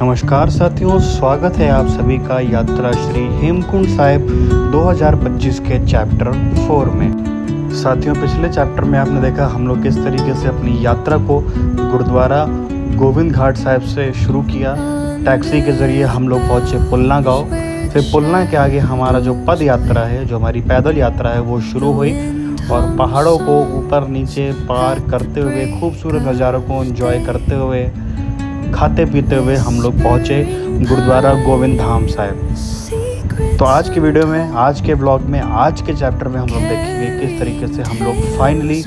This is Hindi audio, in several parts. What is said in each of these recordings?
नमस्कार साथियों, स्वागत है आप सभी का यात्रा श्री हेमकुंड साहिब 2025 के चैप्टर 4 में। साथियों, पिछले चैप्टर में आपने देखा हम लोग किस तरीके से अपनी यात्रा को गुरुद्वारा गोविंद घाट साहिब से शुरू किया। टैक्सी के ज़रिए हम लोग पहुँचे पुलना गाँव। फिर पुलना के आगे हमारा जो पद यात्रा है, जो हमारी पैदल यात्रा है, वो शुरू हुई और पहाड़ों को ऊपर नीचे पार करते हुए, खूबसूरत नज़ारों को एंजॉय करते हुए, खाते पीते हुए हम लोग पहुँचे गुरुद्वारा गोविंद धाम साहिब। तो आज की वीडियो में, आज के ब्लॉग में, आज के चैप्टर में हम लोग देखेंगे किस तरीके से हम लोग फाइनली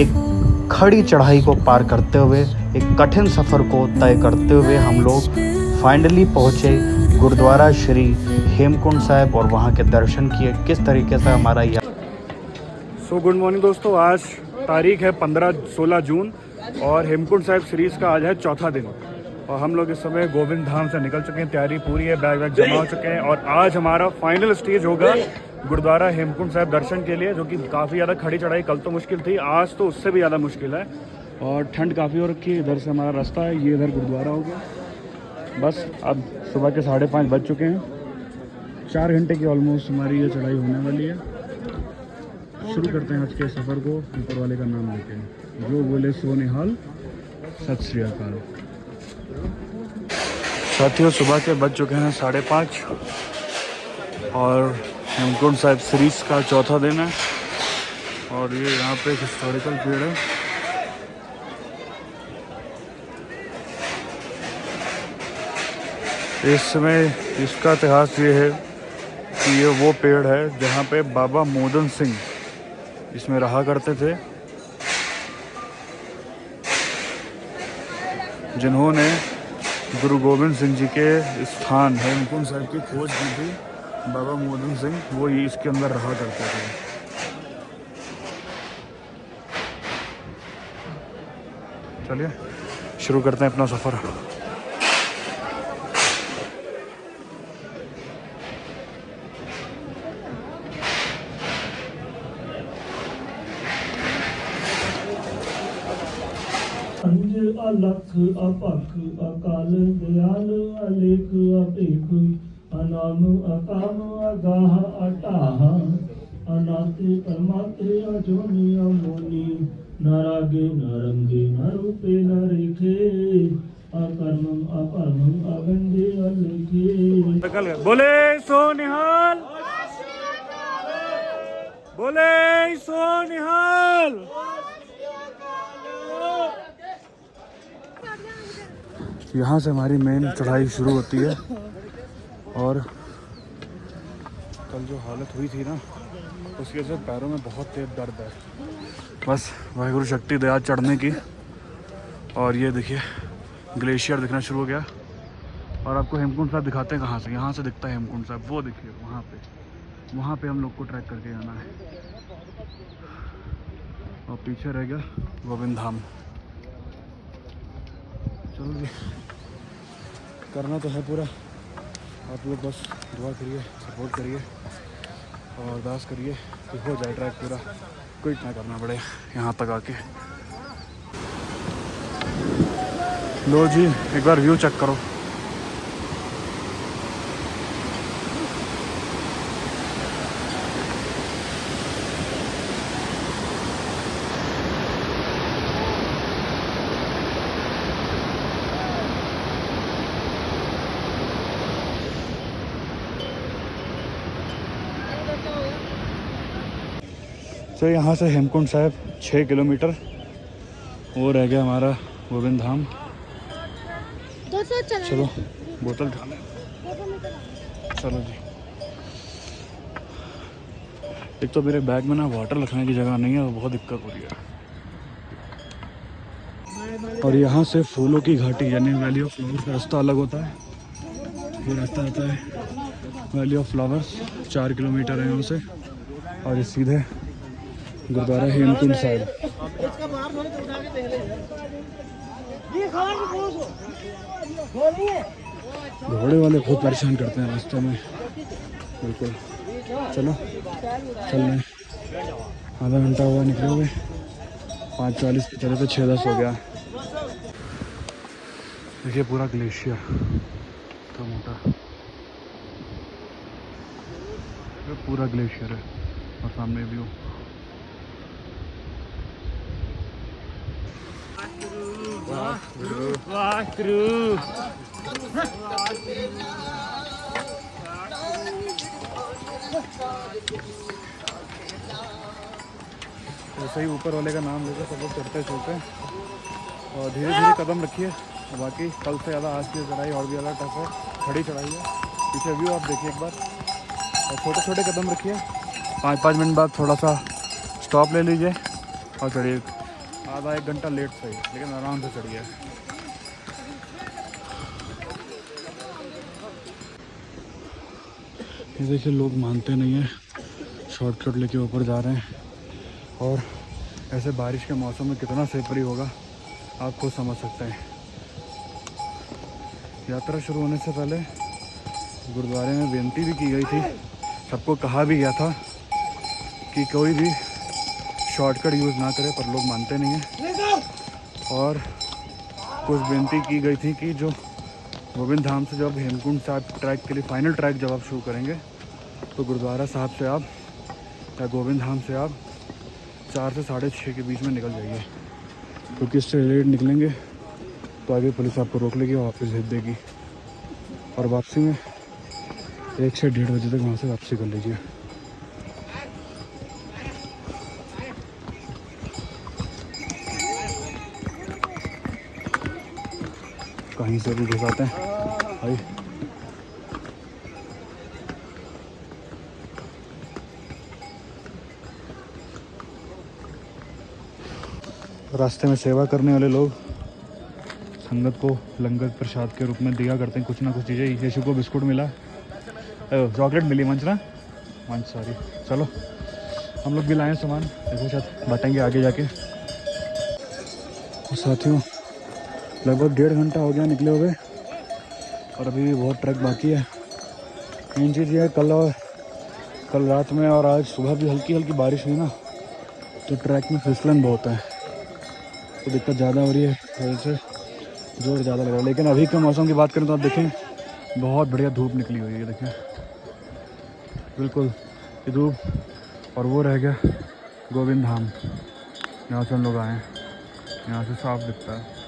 एक खड़ी चढ़ाई को पार करते हुए, एक कठिन सफ़र को तय करते हुए हम लोग फाइनली पहुँचे गुरुद्वारा श्री हेमकुंड साहिब और वहाँ के दर्शन किए। किस तरीके से हमारा गुड मॉर्निंग दोस्तों, आज तारीख है 16 जून और हेमकुंड साहिब सीरीज़ का आज है चौथा दिन और हम लोग इस समय गोविंद धाम से निकल चुके हैं। तैयारी पूरी है, बैग वैग जमा हो चुके हैं और आज हमारा फाइनल स्टेज होगा गुरुद्वारा हेमकुंड साहिब दर्शन के लिए, जो कि काफ़ी ज़्यादा खड़ी चढ़ाई कल तो मुश्किल थी, आज तो उससे भी ज़्यादा मुश्किल है और ठंड काफ़ी हो रखी है। इधर से हमारा रास्ता है, ये इधर गुरुद्वारा हो गया। बस अब सुबह के 5:30 बज चुके हैं। 4 घंटे की ऑलमोस्ट हमारी ये चढ़ाई होने वाली है। शुरू करते हैं आज के सफ़र को ऊपर वाले का नाम लेके। जो बोले सो निहाल, सत श्री अकाल। साथियों, सुबह के बज चुके हैं 5:30 और हेमकुंड साहिब सीरीज़ का चौथा दिन है और ये यहाँ पे एक हिस्टोरिकल पेड़ है। इस समय इसका इतिहास ये है कि ये वो पेड़ है जहाँ पे बाबा मोदन सिंह इसमें रहा करते थे, जिन्होंने गुरु गोविंद सिंह जी के स्थान हेमकुंड साहिब की खोज की थी। बाबा मोदन सिंह वो ही इसके अंदर रहा करते थे। चलिए शुरू करते हैं अपना सफ़र। अलख अपख अकाल दयाल अलेख अपेख अनाम अकाम अगाह अटाह अनाते परमाते अजोनि अमोनि नारागे नारंगे नारूपे नरेखे अकर्मं अपरमं अगंगे अलेखे। बोले सो निहाल, बोले सो निहाल। यहाँ से हमारी मेन चढ़ाई शुरू होती है और कल जो हालत हुई थी ना, उसकी वजह से पैरों में बहुत तेज दर्द है। बस वाहिगुरु शक्ति दया चढ़ने की। और ये देखिए ग्लेशियर दिखना शुरू हो गया और आपको हेमकुंड साहिब दिखाते हैं कहाँ से। यहाँ से दिखता है हेमकुंड साहिब, वो देखिए वहाँ पे हम लोग को ट्रैक करके जाना है और पीछे रह गया गोविंद धाम। चलो जी, करना तो है पूरा। आप लोग बस दुआ करिए, सपोर्ट करिए और अरदास करिए कि हो जाए ट्रैक पूरा, क्विट ना करना पड़े यहाँ तक आके। लो जी, एक बार व्यू चेक करो। तो यहाँ से हेमकुंड साहिब 6 किलोमीटर वो रह गया हमारा गोविंद धाम। चलो बोतल खाने, चलो जी। एक तो मेरे बैग में ना वाटर रखने की जगह नहीं है, तो बहुत दिक्कत हो रही है। और यहाँ से फूलों की घाटी यानी वैली ऑफ फ्लावर्स का रास्ता अलग होता है। ये रास्ता आता है वैली ऑफ फ्लावर्स, 4 किलोमीटर है यहाँ से और ये सीधे गुरुद्वारा हेमकुंड साहिब। घोड़े वाले बहुत परेशान करते हैं रास्ते में, बिल्कुल। चलो चल रहे, आधा घंटा हुआ निकले हुए, 5:40 पे चले थे, 6:10 हो गया। देखिए पूरा ग्लेशियर तो मोटा, ये पूरा ग्लेशियर है और सामने व्यू। ऐसे ही ऊपर वाले का नाम लेकर सब लोग चढ़ते चलते हैं और धीरे धीरे कदम रखिए। बाकी कल से ज़्यादा आज की चढ़ाई और भी ज़्यादा टफ है, खड़ी चढ़ाई है। पीछे व्यू आप देखिए एक बार, और छोटे छोटे कदम रखिए। 5-5 मिनट बाद थोड़ा सा स्टॉप ले लीजिए और चढ़िए। आधा 1 घंटा लेट सही, लेकिन आराम से चढ़िए। ये देखिए लोग मानते नहीं हैं, शॉर्टकट लेके ऊपर जा रहे हैं। और ऐसे बारिश के मौसम में कितना सेफरी होगा आप खुद समझ सकते हैं। यात्रा शुरू होने से पहले गुरुद्वारे में बेनती भी की गई थी, सबको कहा भी गया था कि कोई भी शॉर्टकट यूज़ ना करे, पर लोग मानते नहीं हैं। और कुछ बेनती की गई थी कि जो गोविंद धाम से जब हेमकुंड साहब ट्रैक के लिए फाइनल ट्रैक जब आप शुरू करेंगे तो गुरुद्वारा साहब से आप या गोविंद धाम से आप 4 से 6:30 के बीच में निकल जाइए, क्योंकि इससे लेट निकलेंगे तो आगे पुलिस आपको रोक लेगी और वापस भेज देगी। और वापसी में 1 से 1:30 बजे तक वहाँ से वापसी कर लीजिए। कहीं से भी घुसाते हैं भाई। रास्ते में सेवा करने वाले लोग संगत को लंगर प्रसाद के रूप में दिया करते हैं कुछ ना कुछ चीज़ें। यीशु को बिस्कुट मिला, चॉकलेट मिली, मंच सॉरी। चलो हम लोग भी लाएँ सामान, देखो शायद बांटेंगे आगे जाके। और साथियों लगभग 1.5 घंटा हो गया निकले हुए और अभी भी बहुत ट्रैक बाकी है। मेन चीज़ ये है कल रात में और आज सुबह भी हल्की हल्की बारिश हुई ना, तो ट्रैक में फिसलन बहुत है, तो दिक्कत ज़्यादा हो रही है, वजह से जोर ज़्यादा लग रहा है। लेकिन अभी के मौसम की बात करें तो आप देखें बहुत बढ़िया धूप निकली हुई है, देखें बिल्कुल ये धूप। और वो रह गया गोविंद धाम, यहाँ से हम लोग आए हैं, यहाँ से साफ दिखता है।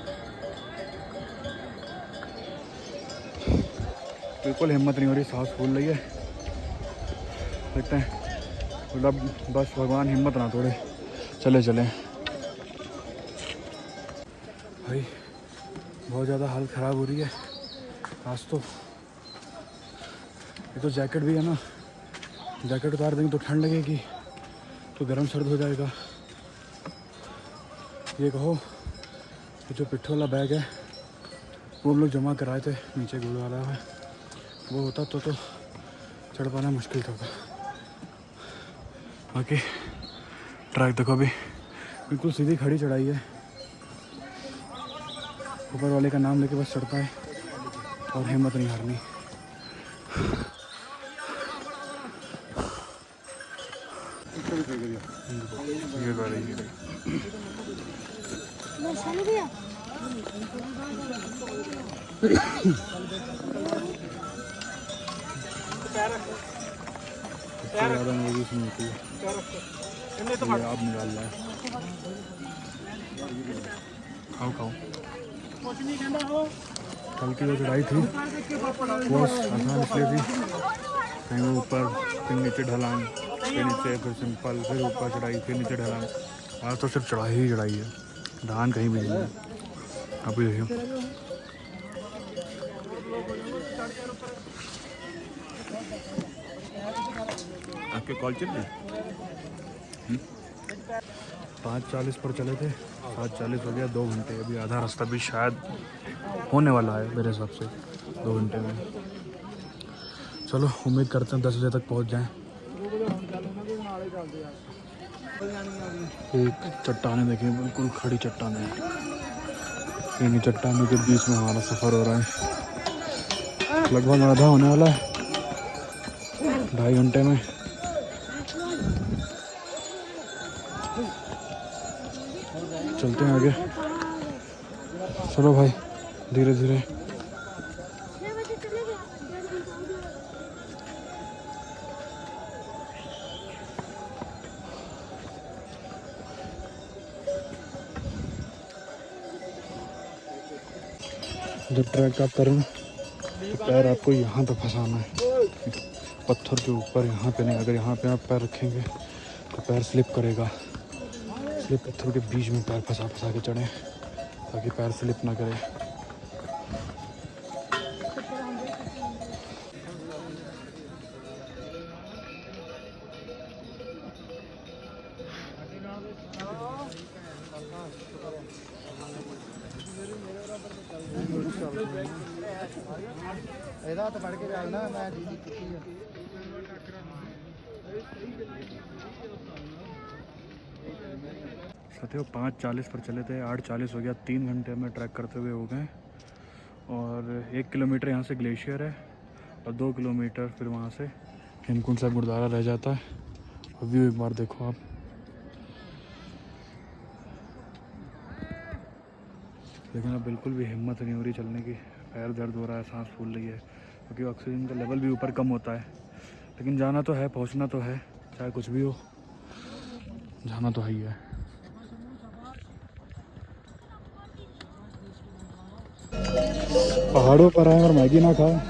बिल्कुल हिम्मत नहीं हो रही, सांस फूल रही है। देखते हैं, मतलब बस भगवान हिम्मत ना तोड़े, चले चले। भाई बहुत ज़्यादा हालत ख़राब हो रही है आज तो। ये तो जैकेट भी है ना, जैकेट उतार देंगे तो ठंड लगेगी, तो गर्म सर्द हो जाएगा। ये कहो कि जो पिट्ठू वाला बैग है वो हम लोग जमा कराए थे नीचे गुरुद्वारा है, वो होता तो चढ़ पाना मुश्किल था। बाकी ट्रैक देखो अभी बिल्कुल सीधी खड़ी चढ़ाई है, ऊपर वाले का नाम लेके बस चढ़ता है और हिम्मत नहीं हारनी। ये गाड़ी ज़्यादा मूवी इसमें होती है, ये आप निकाल रहे हैं। खाओ कल की जो चढ़ाई थी वो आसान इसलिए थी, कहीं वो ऊपर फिर नीचे ढलान, फिर नीचे फिर सिंपल, फिर ऊपर चढ़ाई, फिर नीचे ढलान। आज तो सिर्फ चढ़ाई ही चढ़ाई है, ढलान कहीं भी नहीं है। अभी देखिए आपके कॉल चल रही 5:40 पर चले थे, 7:40 हो गया, 2 घंटे। अभी आधा रास्ता भी शायद होने वाला है मेरे हिसाब से 2 घंटे में। चलो उम्मीद करते हैं 10 बजे तक पहुंच जाएं। एक चट्टानें देखिए, बिल्कुल खड़ी चट्टानें, इन चट्टानों के बीच में हमारा सफ़र हो रहा है। लगभग आधा होने वाला है, 2.5 घंटे में। चलते हैं आगे। चलो भाई धीरे धीरे। जब ट्रैक आप करें तो पैर आपको यहाँ पे फंसाना है, पत्थर के ऊपर, यहाँ पे नहीं। अगर यहाँ पे आप पैर रखेंगे तो पैर स्लिप करेगा, इसलिए पत्थर के बीच में पैर फंसा फंसा के चढ़ें ताकि पैर स्लिप ना करे। तो बढ़ के जाओ ना, मैं दीदी साथियों 5:40 पर चले थे, 8:40 हो गया। 3 घंटे में ट्रैक करते हुए हो गए। और 1 किलोमीटर यहाँ से ग्लेशियर है और 2 किलोमीटर फिर वहाँ से हेमकुंड साहिब गुरुद्वारा रह जाता है। और व्यू एक बार देखो आप, लेकिन अब बिल्कुल भी हिम्मत नहीं हो रही चलने की। पैर दर्द हो रहा है, सांस फूल रही है, क्योंकि ऑक्सीजन का लेवल भी ऊपर कम होता है। लेकिन जाना तो है, पहुंचना तो है, चाहे कुछ भी हो, जाना तो है ही है। पहाड़ों पर आए और मैगी ना खाए,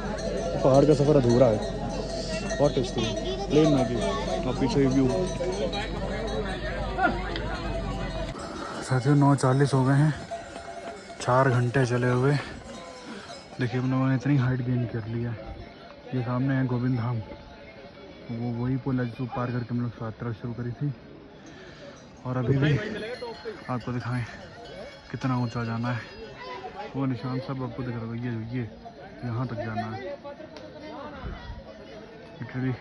पहाड़ का सफ़र अधूरा है। बहुत टेस्टी है प्लेन मैगी। और पीछे व्यू। साथियों 9:40 हो गए हैं, 4 घंटे चले हुए। देखिए हम लोगों ने इतनी हाइट गेन कर ली है। ये सामने है गोविंद धाम, वो वही पुल है जो पार करके हम लोग यात्रा शुरू करी थी। और अभी भी आपको दिखाएं कितना ऊंचा जाना है। वो निशान सब आपको दिख रहा है, ये यहाँ तक जाना है। लिटरली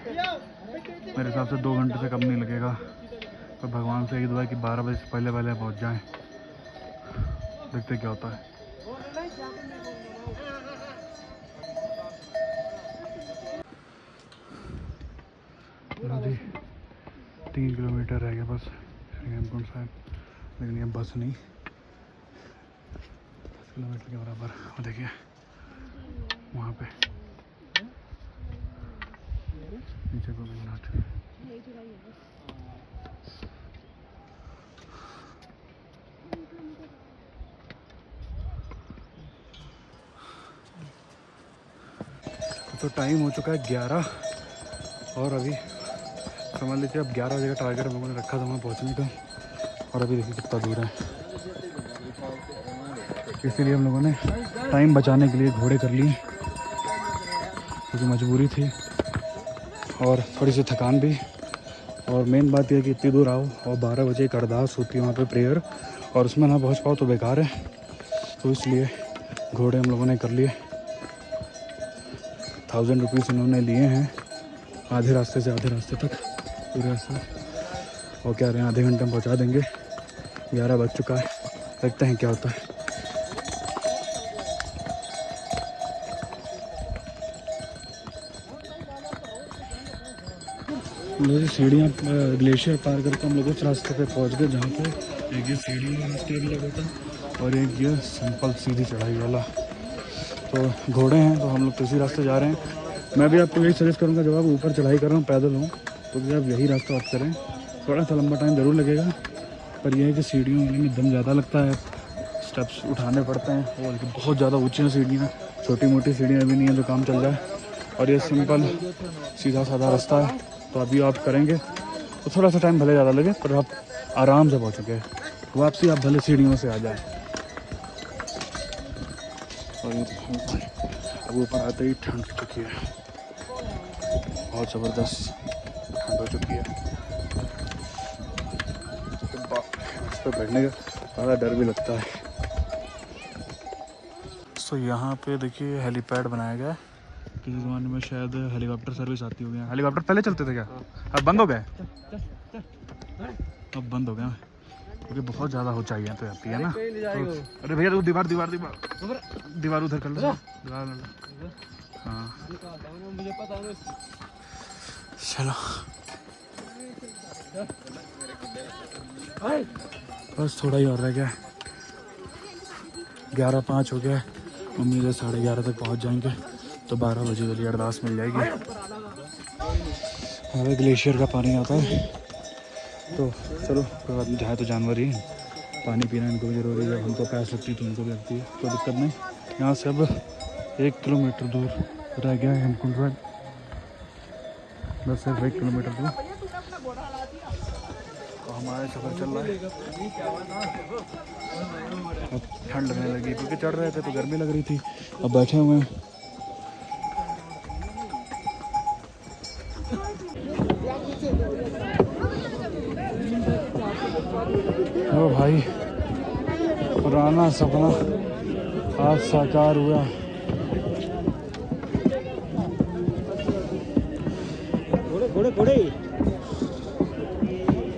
मेरे हिसाब से 2 घंटे से कम नहीं लगेगा। पर भगवान से यही दुआ है कि 12 बजे से पहले पहले पहुँच जाएँ। देखते क्या होता है। जी 3 किलोमीटर रह गया बस हेमकुंड साहिब, लेकिन ये बस नहीं, 10 किलोमीटर के बराबर। और देखिए वहाँ पे नीचे गोविंदनाथ। तो टाइम हो चुका है 11 और अभी समझ लीजिए अब 11 बजे का टारगेट हम लोगों ने रखा था वहाँ पहुँचने का। और अभी देखिए कितना दूर है। इसीलिए हम लोगों ने टाइम बचाने के लिए घोड़े कर लिए, क्योंकि मजबूरी थी और थोड़ी सी थकान भी। और मेन बात यह है कि इतनी दूर आओ और 12 बजे एक अरदास होती है वहाँ पे प्रेयर, और उसमें ना पहुँच पाओ तो बेकार है। तो इसलिए घोड़े हम लोगों ने कर लिए। 1000 रुपीज़ इन्होंने लिए हैं आधे रास्ते से आधे रास्ते तक, पूरे रास्ते। और कह रहे हैं आधे घंटे में पहुँचा देंगे। 11 बज चुका है, देखते हैं क्या होता है। लोग सीढ़ियाँ ग्लेशियर पार करके हम लोग उस रास्ते पे पहुँच गए जहाँ पे एक ये सीढ़ी वाला रास्ते भी लगा था और एक ये सिंपल सीधी चढ़ाई वाला। तो घोड़े हैं तो हम लोग तो इसी रास्ते जा रहे हैं। मैं भी आपको यही सजेस्ट करूँगा, जब आप ऊपर चढ़ाई कर रहे हो पैदल हो तो भी आप यही रास्ता आप करें। थोड़ा सा लंबा टाइम ज़रूर लगेगा, पर यह है कि सीढ़ियों में दम ज़्यादा लगता है, स्टेप्स उठाने पड़ते हैं और बहुत ज़्यादा ऊँची सीढ़ियाँ, छोटी मोटी सीढ़ियाँ भी नहीं है जो काम चल जाए। और ये सिंपल सीधा साधा रास्ता है, तो अभी आप करेंगे तो थोड़ा सा टाइम भले ज़्यादा लगे पर आप आराम से पहुँचोगे। वापसी आप भले सीढ़ियों से आ जाए। और अब ऊपर आते ही ठंड हो चुकी है, बहुत ज़बरदस्त ठंड हो चुकी है। इस पर बैठने का ज़्यादा डर भी लगता है। तो यहाँ पे देखिए हेलीपैड बनाया गया है। किसी ज़माने में शायद हेलीकॉप्टर सर्विस आती होगी। हेलीकॉप्टर पहले चलते थे क्या? अब बंद हो गए? अब बंद हो गए क्योंकि बहुत ज़्यादा ऊंचाई है तो आती है ना। तो अरे भैया तो दीवार दीवार दीवार दीवार उधर कर लो, दीवार कर लो। हाँ चलो बस थोड़ा ही और रह गया, 11:05 हो गया। उम्मीद है 11:30 तक पहुंच जाएंगे तो 12 बजे वाली अरदास मिल जाएगी। हमारे ग्लेशियर का पानी आता है तो चलो कोई बात नहीं, चाहे तो जानवर ही पानी पीना इनको भी ज़रूरी है, हमको प्यास लगती है तो उनको भी लगती है, कोई दिक्कत नहीं। यहाँ से अब 1 किलोमीटर दूर रह गया है हेमकुंड साहिब, बस सिर्फ 1 किलोमीटर दूर। तो हमारा सफ़र चल रहा है। अब ठंड लगने लगी क्योंकि चढ़ रहे थे तो गर्मी लग रही थी, अब बैठे हुए हैं। ओ भाई, पुराना सपना आज साकार हुआ।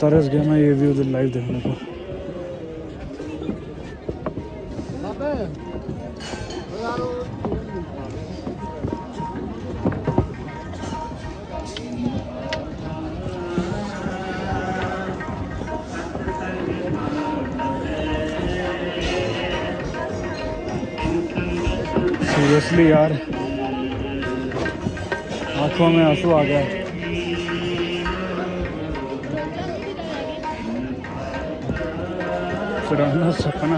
तरस गया मैं ये व्यू लाइव देखने को। सीरियसली यार, आंखों में आंसू आ गया। पुराना सपना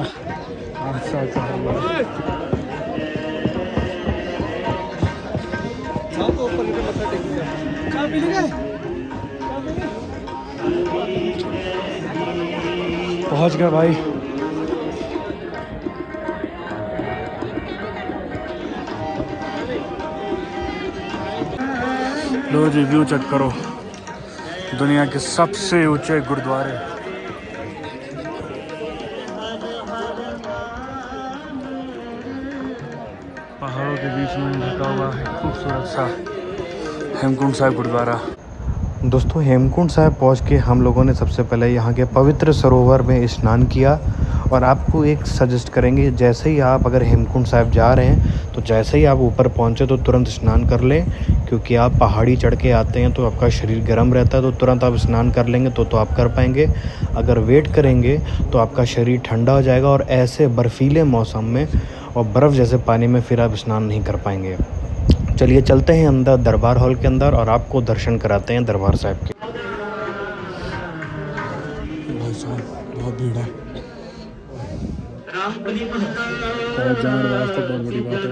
आज साकार हुआ। पहुंच गया भाई। लो जी, व्यू चेक करो, दुनिया के सबसे ऊंचे गुरुद्वारे। पहाड़ों के बीच में ढका हुआ है खूबसूरत सा हेमकुंड साहिब गुरुद्वारा। दोस्तों, हेमकुंड साहिब पहुंच के हम लोगों ने सबसे पहले यहाँ के पवित्र सरोवर में स्नान किया। और आपको एक सजेस्ट करेंगे, जैसे ही आप अगर हेमकुंड साहिब जा रहे हैं तो जैसे ही आप ऊपर पहुँचे तो तुरंत स्नान कर लें, क्योंकि आप पहाड़ी चढ़ के आते हैं तो आपका शरीर गर्म रहता है, तो तुरंत आप स्नान कर लेंगे तो आप कर पाएंगे। अगर वेट करेंगे तो आपका शरीर ठंडा हो जाएगा और ऐसे बर्फीले मौसम में और बर्फ़ जैसे पानी में फिर आप स्नान नहीं कर पाएंगे। चलिए चलते हैं अंदर दरबार हॉल के अंदर और आपको दर्शन कराते हैं दरबार साहिब के। भाई साहब, बहुत भीड़ है, बहुत जाने वास्ते बहुत बड़ी बात है।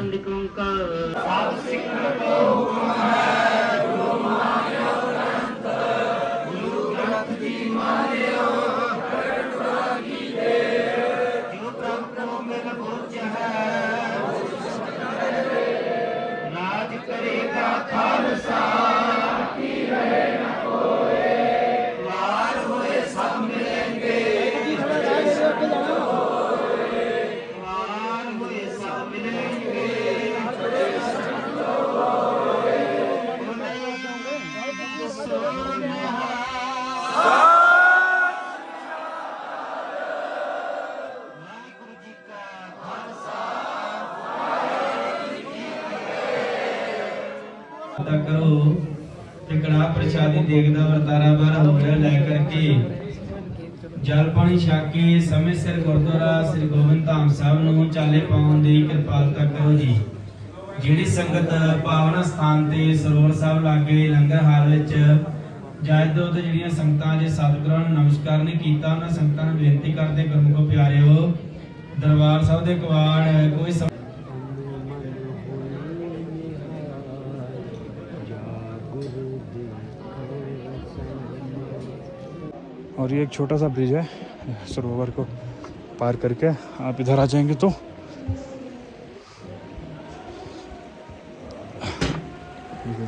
करो ते कड़ा प्रसादी देखदा वरतारा बार होकर ले करके जल पानी छक के समय सिर गुरुद्वारा श्री गोबिंद धाम साहब ਨੂੰ ਚਾਲੇ ਪਾਉਣ ਦੀ ਕਿਰਪਾਲਤਾ ਕਰੋ ਜੀ। ਜਿਹੜੀ ਸੰਗਤ ਪਾਵਨ ਸਥਾਨ ਤੇ ਸਰੋਵਰ ਸਾਹਿਬ ਲਾਗੇ ਲੰਗਰ ਹਾਲ ਵਿੱਚ ਜਾਇਦੋ ਤੇ ਜਿਹੜੀਆਂ ਸੰਗਤਾਂ ਜੇ ਸਤਿਗੁਰਾਂ ਨੂੰ ਨਮਸਕਾਰ ਨਹੀਂ ਕੀਤਾ, ਉਹਨਾਂ ਸੰਗਤਾਂ ਨੂੰ ਬੇਨਤੀ ਕਰਦੇ ਗੁਰਮੁਖੋ ਪਿਆਰਿਓ, ਦਰਬਾਰ ਸਾਹਿਬ ਦੇ ਕਵਾੜ ਕੋਈ और ये एक छोटा सा ब्रिज है, सरोवर को पार करके आप इधर आ जाएंगे तो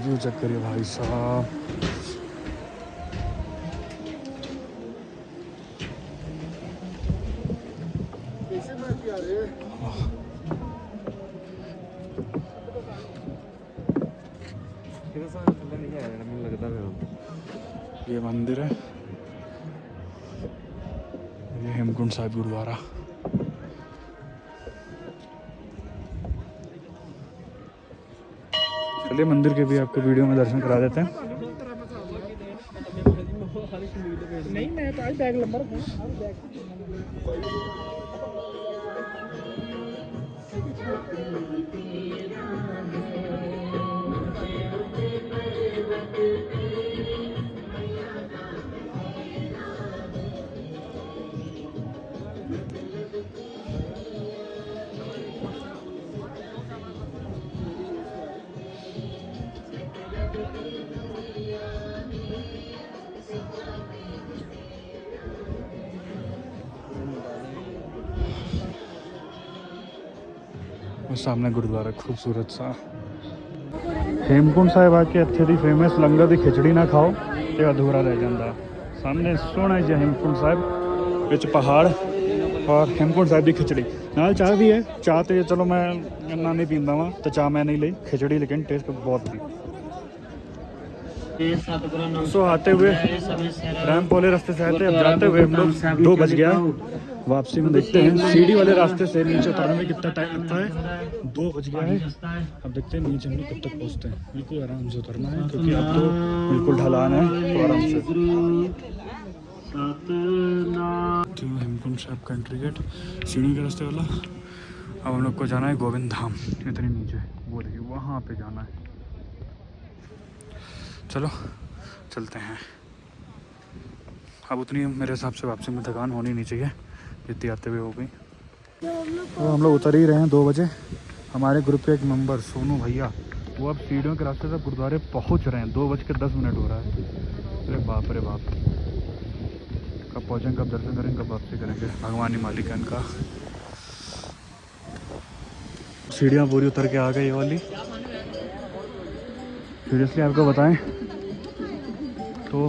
व्यू चेक करिए भाई साहब। ये मंदिर है, ये हेमकुंड साहिब गुरुद्वारा। चलिए मंदिर के भी आपको वीडियो में दर्शन करा देते हैं। नहीं, मैं तो आज बैग लंबा रखूं। और सामने गुरुद्वारा खूबसूरत सा। हेमकुंड साहिब आके ਇੱਥੇ ਦੀ ਫੇਮਸ ਲੰਗਰ ਦੀ ਖਿਚੜੀ ਨਾ ਖਾਓ ਤੇ ਅਧੂਰਾ ਰਹਿ ਜਾਂਦਾ। ਸਾਹਮਣੇ ਸੋਹਣਾ ਜਿਹਾ हेमकुंड साहिब ਵਿੱਚ ਪਹਾੜ और हेमकुंड साहिब ਦੀ ਖਿਚੜੀ ਨਾਲ ਚਾਹ ਵੀ ਹੈ। ਚਾਹ ਤੇ ਚਲੋ ਮੈਂ ਇੰਨਾ ਨਹੀਂ ਪੀਂਦਾ ਵਾਂ ਤਾਂ ਚਾਹ मैं नहीं ली, खिचड़ी लेकिन टेस्ट बहुत थी। सो आते हुए रैंप वाले रास्ते से आते, अब जाते हुए हम लोग 2 बज गया। वापसी में देखते हैं सीढ़ी वाले रास्ते से नीचे उतरने में कितना टाइम लगता है। 2 बज गया है, अब देखते हैं नीचे हम लोग कब तक पहुँचते हैं। बिल्कुल आराम से उतरना है क्योंकि अब तो बिल्कुल ढलान है, तो आराम से। तो हेमकुंड साहिब का एंट्री गेट सीढ़ी के रास्ते वाला। अब हम लोग को जाना है गोविंद धाम, इतनी नीचे वो देखिए वहाँ पे जाना है। चलो चलते हैं। अब उतनी मेरे हिसाब से वापसी में थकान होनी नहीं चाहिए जितनी आते हुए हो गई। तो हम लोग उतर ही रहे हैं 2 बजे। हमारे ग्रुप के एक मेंबर सोनू भैया वो अब सीढ़ियों के रास्ते से गुरुद्वारे पहुंच रहे हैं। 2:10 हो रहा है। अरे बाप रे बाप, कब पहुँचेंगे, कब दर्शन करेंगे, कब वापसी करेंगे, भगवान ही मालिक है इनका। सीढ़ियाँ पूरी उतर के आ गई ये वाली। सीरियसली आपको बताएं तो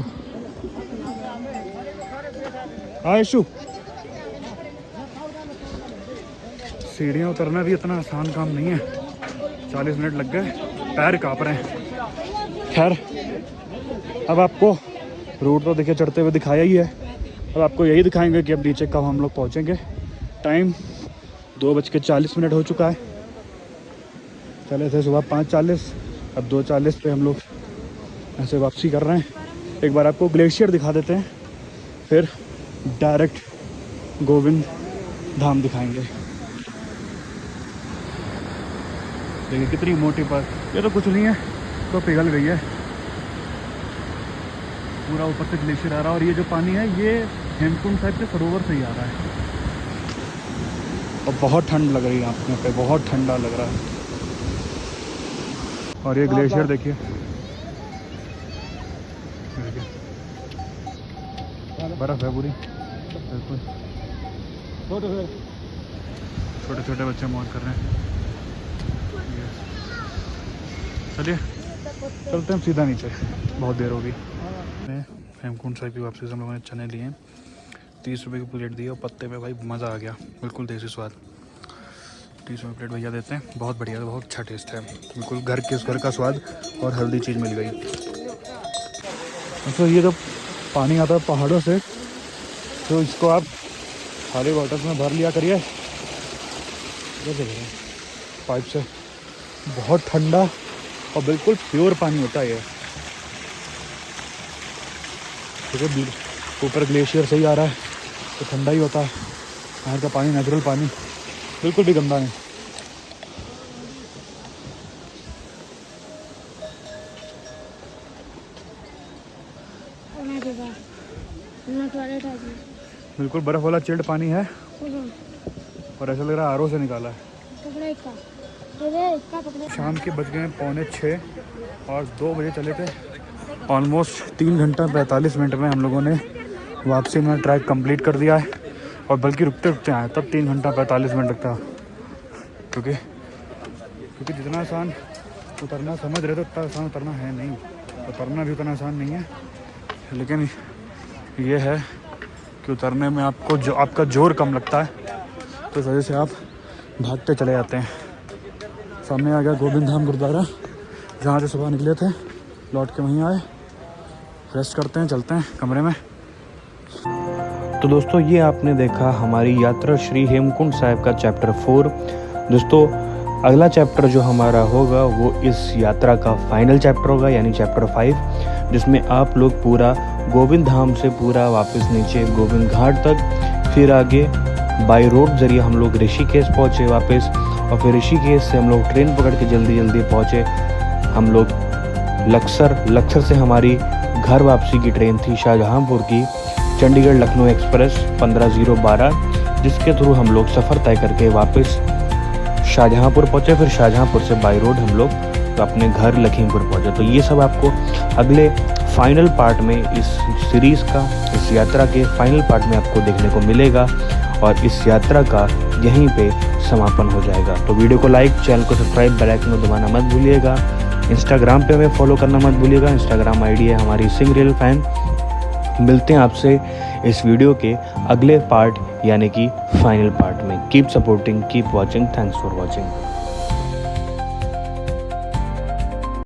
आयशु सीढ़ियाँ उतरना भी इतना आसान काम नहीं है। 40 मिनट लग गए, पैर काँप रहे हैं। खैर अब आपको रूट तो देखिए चढ़ते हुए दिखाया ही है। अब आपको यही दिखाएंगे कि अब नीचे कब हम लोग पहुँचेंगे। टाइम 2:40 हो चुका है। चले थे सुबह 5:40, अब 2:40 पे हम लोग ऐसे वापसी कर रहे हैं। एक बार आपको ग्लेशियर दिखा देते हैं, फिर डायरेक्ट गोविंद धाम दिखाएंगे। देखिए कितनी मोटी पर, ये तो कुछ नहीं है तो पिघल गई है। पूरा ऊपर से ग्लेशियर आ रहा है और ये जो पानी है ये हेमकुंड साहिब के सरोवर से ही आ रहा है। और बहुत ठंड लग रही है यहाँ पे, बहुत ठंडा लग रहा है। और ये ग्लेशियर देखिए, बर्फ है पूरी बिल्कुल। छोटे छोटे बच्चे मौज कर रहे हैं। चलिए चलते हैं सीधा नीचे, बहुत देर होगी। हेमकुंड साहिब की वापसी से हम लोगों ने चने लिए हैं। 30 रुपये की प्लेट दी और पत्ते में भाई मज़ा आ गया, बिल्कुल देसी स्वाद। 30 रुपये प्लेट भैया देते हैं, बहुत बढ़िया, बहुत अच्छा टेस्ट है, बिल्कुल घर का स्वाद और हेल्दी चीज़ मिल गई। तो ये जब पानी आता है पहाड़ों से तो इसको आप खाली वाटर में भर लिया करिए पाइप से। बहुत ठंडा और बिल्कुल प्योर पानी होता है ये, क्योंकि ऊपर ग्लेशियर से ही आ रहा है तो ठंडा ही होता है। यहाँ का पानी नेचुरल पानी, बिल्कुल भी गंदा नहीं। बिल्कुल बर्फ वाला चिल्ड पानी है और ऐसा लग रहा है आरओ से निकाला है। शाम के बज गए 5:45 और 2 बजे चले थे। ऑलमोस्ट 3 घंटा 45 मिनट में हम लोगों ने वापसी में ट्रैक कंप्लीट कर दिया है। और बल्कि रुकते रुकते आए तब 3 घंटा 45 मिनट लगता, क्योंकि जितना आसान उतरना समझ रहे थे उतना आसान उतरना है नहीं। उतरना भी उतना आसान नहीं है, लेकिन ये है कि उतरने में आपका जोर कम लगता है, तो इस वजह से आप भागते चले जाते हैं। सामने आ गया गोविंद धाम गुरुद्वारा, जहाँ से सुबह निकले थे, लौट के वहीं आए। रेस्ट करते हैं, चलते हैं कमरे में। तो दोस्तों ये आपने देखा हमारी यात्रा श्री हेमकुंड साहिब का चैप्टर 4। दोस्तों अगला चैप्टर जो हमारा होगा वो इस यात्रा का फाइनल चैप्टर होगा, यानी चैप्टर 5, जिसमें आप लोग पूरा गोविंद धाम से पूरा वापस नीचे गोविंद घाट तक, फिर आगे बाई रोड ज़रिए हम लोग ऋषिकेश पहुँचे वापस, और फिर ऋषिकेश से हम लोग ट्रेन पकड़ के जल्दी जल्दी पहुँचे हम लोग लक्सर से हमारी घर वापसी की ट्रेन थी शाहजहांपुर की, चंडीगढ़ लखनऊ एक्सप्रेस 15:12, जिसके थ्रू हम लोग सफ़र तय करके वापस शाहजहांपुर पहुँचे। फिर शाहजहांपुर से बाई रोड हम लोग अपने घर लखीमपुर पहुँचे। तो ये सब आपको अगले फाइनल पार्ट में इस सीरीज़ का, इस यात्रा के फाइनल पार्ट में आपको देखने को मिलेगा। और इस यात्रा का यहीं पे समापन हो जाएगा। तो वीडियो को लाइक, चैनल को सब्सक्राइब, बेल आइकन को दबाना मत भूलिएगा। इंस्टाग्राम पे हमें फॉलो करना मत भूलिएगा। इंस्टाग्राम आईडी है हमारी सिंह रियल फैन। मिलते हैं आपसे इस वीडियो के अगले पार्ट यानी कि फाइनल पार्ट में। Keep supporting, keep watching. Thanks for watching.